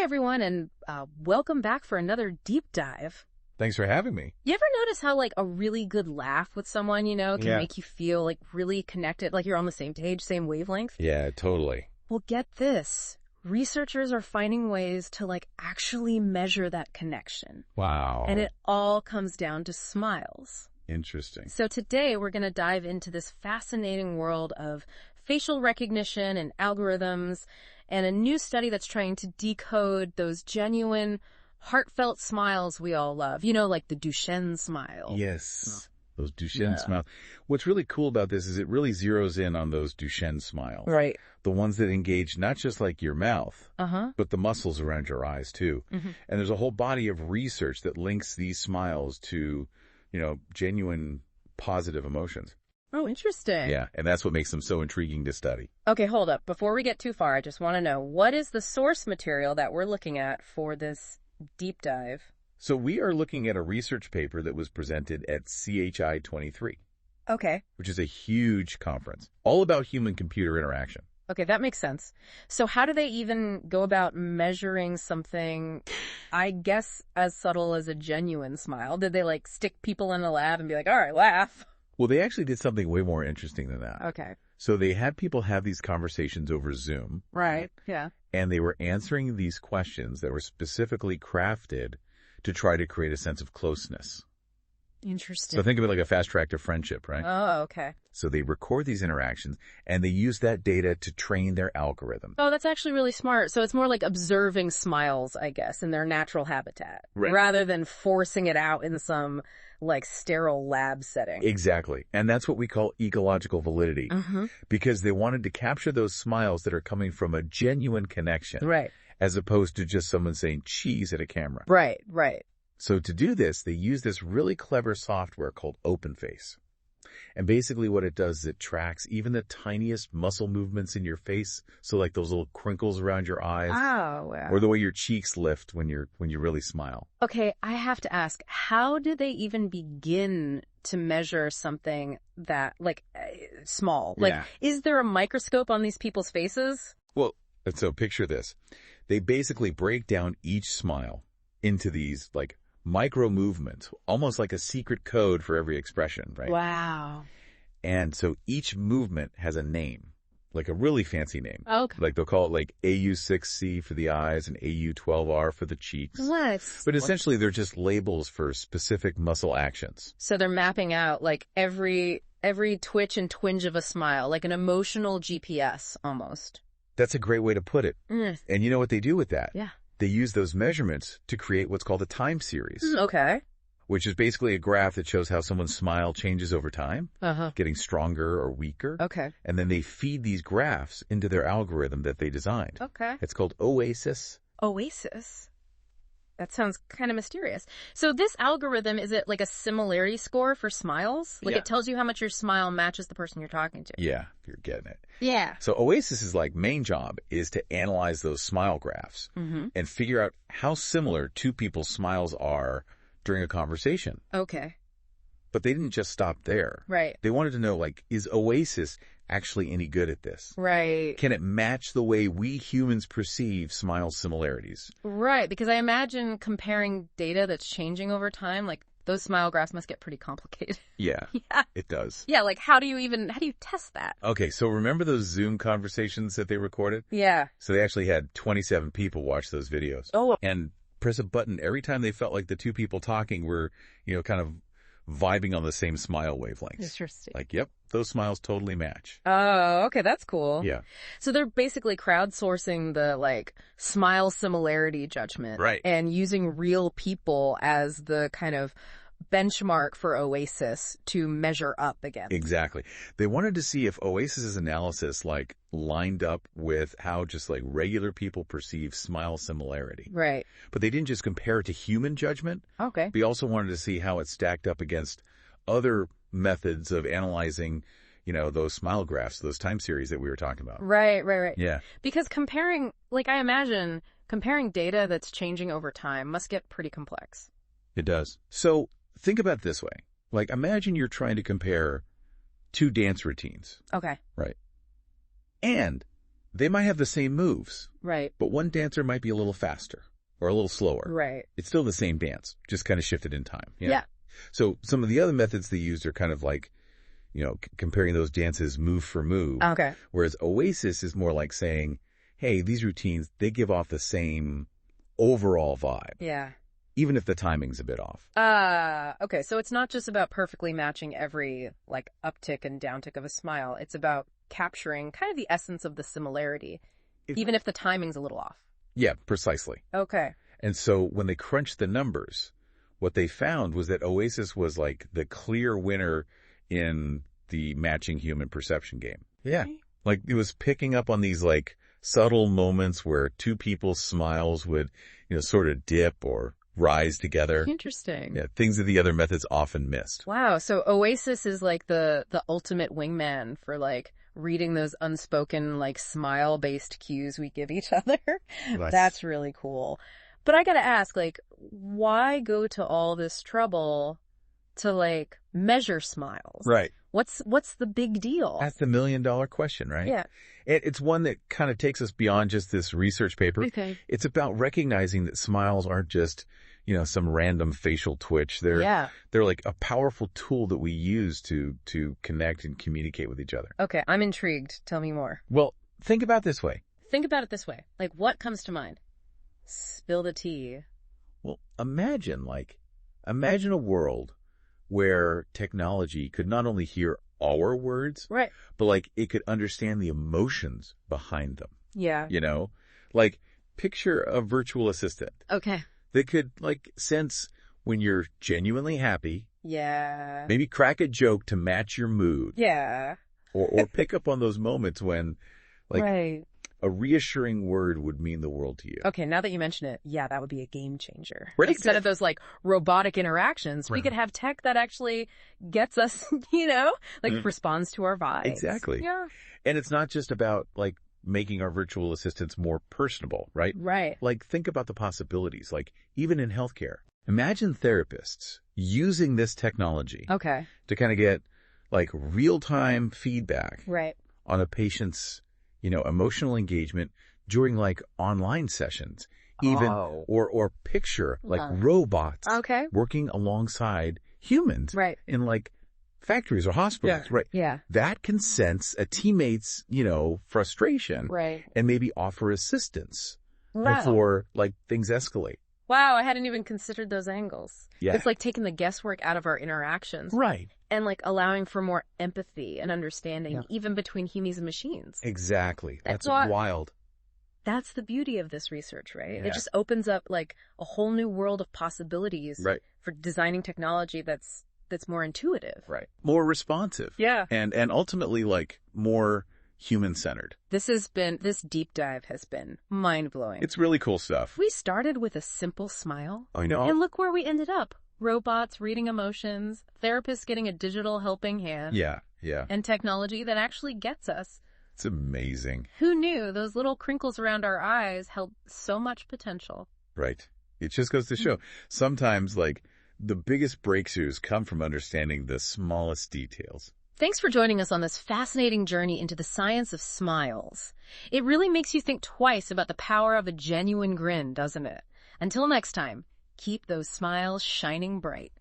Hi, everyone, and welcome back for another deep dive. Thanks for having me. You ever notice how, like, a really good laugh with someone, can make you feel, like, really connected, like you're on the same page, same wavelength? Yeah, totally. Well, get this. Researchers are finding ways to, like, actually measure that connection. Wow. And it all comes down to smiles. Interesting. So today we're going to dive into this fascinating world of facial recognition and algorithms and a new study that's trying to decode those genuine, heartfelt smiles we all love. You know, like the Duchenne smile. Yes. Those Duchenne smiles. What's really cool about this is it really zeroes in on those Duchenne smiles. Right. The ones that engage not just like your mouth, but the muscles around your eyes too. And there's a whole body of research that links these smiles to, genuine positive emotions. Oh, interesting. Yeah, and that's what makes them so intriguing to study. Okay, hold up. Before we get too far, I just want to know, what is the source material that we're looking at for this deep dive? So we are looking at a research paper that was presented at CHI 23. Okay. Which is a huge conference, all about human-computer interaction. Okay, that makes sense. So how do they even go about measuring something, I guess, as subtle as a genuine smile? Did they, like, stick people in a lab and be like, all right, laugh? Well, they actually did something way more interesting than that. Okay. So they had people have these conversations over Zoom. Right, yeah. And they were answering these questions that were specifically crafted to try to create a sense of closeness. Interesting. So think of it like a fast track to friendship, right? Oh, okay. So they record these interactions, and they use that data to train their algorithm. Oh, that's actually really smart. So it's more like observing smiles, I guess, in their natural habitat, right, rather than forcing it out in some, like, sterile lab setting. Exactly. And that's what we call ecological validity, because they wanted to capture those smiles that are coming from a genuine connection, right, as opposed to just someone saying cheese at a camera. Right, right. So to do this, they use this really clever software called OpenFace. And basically what it does is it tracks even the tiniest muscle movements in your face. So like those little crinkles around your eyes. Oh, wow. Or the way your cheeks lift when you really smile. Okay, I have to ask, how do they even begin to measure something that, like, small? Like, is there a microscope on these people's faces? Well, so picture this. They basically break down each smile into these, like, micro movements, almost like a secret code for every expression, right? Wow. And so each movement has a name, like a really fancy name. Okay. Like they'll call it like AU6C for the eyes and AU12R for the cheeks. What? But essentially they're just labels for specific muscle actions. So they're mapping out like every twitch and twinge of a smile, like an emotional GPS almost. That's a great way to put it. And you know what they do with that? Yeah. They use those measurements to create what's called a time series. Okay. Which is basically a graph that shows how someone's smile changes over time, getting stronger or weaker. Okay. And then they feed these graphs into their algorithm that they designed. Okay. It's called OASIS. OASIS? That sounds kind of mysterious. So this algorithm, is it like a similarity score for smiles? Like it tells you how much your smile matches the person you're talking to? Yeah, you're getting it. Yeah. So OASIS's main job is to analyze those smile graphs and figure out how similar two people's smiles are during a conversation. Okay. But they didn't just stop there. Right. They wanted to know, is OASIS actually any good at this? Right. Can it match the way we humans perceive smile similarities? Right, because I imagine comparing data that's changing over time, like those smile graphs must get pretty complicated. Yeah, it does. Yeah, like how do you test that? Okay, so remember those Zoom conversations that they recorded? Yeah. So they actually had 27 people watch those videos. Oh. And press a button every time they felt like the two people talking were, kind of vibing on the same smile wavelengths. Interesting. Yep, those smiles totally match. Oh, okay, that's cool. Yeah. So they're basically crowdsourcing the, smile similarity judgment. Right. And using real people as the kind of benchmark for OASIS to measure up against. Exactly. They wanted to see if OASIS's analysis, lined up with how just, regular people perceive smile similarity. Right. But they didn't just compare it to human judgment. Okay. They also wanted to see how it stacked up against other methods of analyzing, those smile graphs, those time series that we were talking about. Right. Yeah. Because comparing, I imagine, comparing data that's changing over time must get pretty complex. It does. So think about it this way. Imagine you're trying to compare two dance routines. Okay. Right. And they might have the same moves. Right. But one dancer might be a little faster or a little slower. Right. It's still the same dance, just kind of shifted in time. Yeah. So some of the other methods they used are kind of like, comparing those dances move for move. Okay. Whereas OASIS is more like saying, hey, these routines, they give off the same overall vibe. Yeah. Even if the timing's a bit off. Okay. So it's not just about perfectly matching every like uptick and downtick of a smile. It's about capturing kind of the essence of the similarity, even if the timing's a little off. Yeah, precisely. Okay. And so when they crunched the numbers, what they found was that OASIS was like the clear winner in the matching human perception game. Yeah. Like it was picking up on these like subtle moments where two people's smiles would, sort of dip or rise together. Interesting. Yeah, things that the other methods often missed. Wow. So OASIS is like the ultimate wingman for like reading those unspoken like smile-based cues we give each other. Nice. That's really cool. But I gotta ask, like, why go to all this trouble to like measure smiles? Right. What's the big deal? That's the $1 million question, right? Yeah. It's one that kind of takes us beyond just this research paper. Okay. It's about recognizing that smiles aren't just, some random facial twitch. They're like a powerful tool that we use to connect and communicate with each other. Okay, I'm intrigued. Tell me more. Well, think about it this way. Like, what comes to mind? Spill the tea. Well, imagine a world where technology could not only hear our words, right, but like it could understand the emotions behind them. Yeah. Like picture a virtual assistant. Okay. That could like sense when you're genuinely happy. Yeah. Maybe crack a joke to match your mood. Yeah. Or pick up on those moments when like right. a reassuring word would mean the world to you. Okay, now that you mention it, yeah, that would be a game changer. Right? Instead of those like robotic interactions, we could have tech that actually gets us, responds to our vibes. Exactly. Yeah. And it's not just about like making our virtual assistants more personable, right? Right. Like think about the possibilities, like even in healthcare. Imagine therapists using this technology to kind of get like real-time feedback on a patient's, emotional engagement during like online sessions, even or picture like robots working alongside humans in like factories or hospitals, right? Yeah. That can sense a teammate's, frustration and maybe offer assistance before like things escalate. Wow, I hadn't even considered those angles. Yeah. It's like taking the guesswork out of our interactions. Right. And like allowing for more empathy and understanding even between humans and machines. Exactly. That's wild. That's the beauty of this research, right? Yeah. It just opens up like a whole new world of possibilities for designing technology that's more intuitive. Right. More responsive. Yeah. And ultimately like more human-centered. This deep dive has been mind-blowing. It's really cool stuff. We started with a simple smile. I know. And look where we ended up. Robots reading emotions, therapists getting a digital helping hand. Yeah, yeah. And technology that actually gets us. It's amazing. Who knew those little crinkles around our eyes held so much potential? Right. It just goes to show sometimes like the biggest breakthroughs come from understanding the smallest details. Thanks for joining us on this fascinating journey into the science of smiles. It really makes you think twice about the power of a genuine grin, doesn't it? Until next time, keep those smiles shining bright.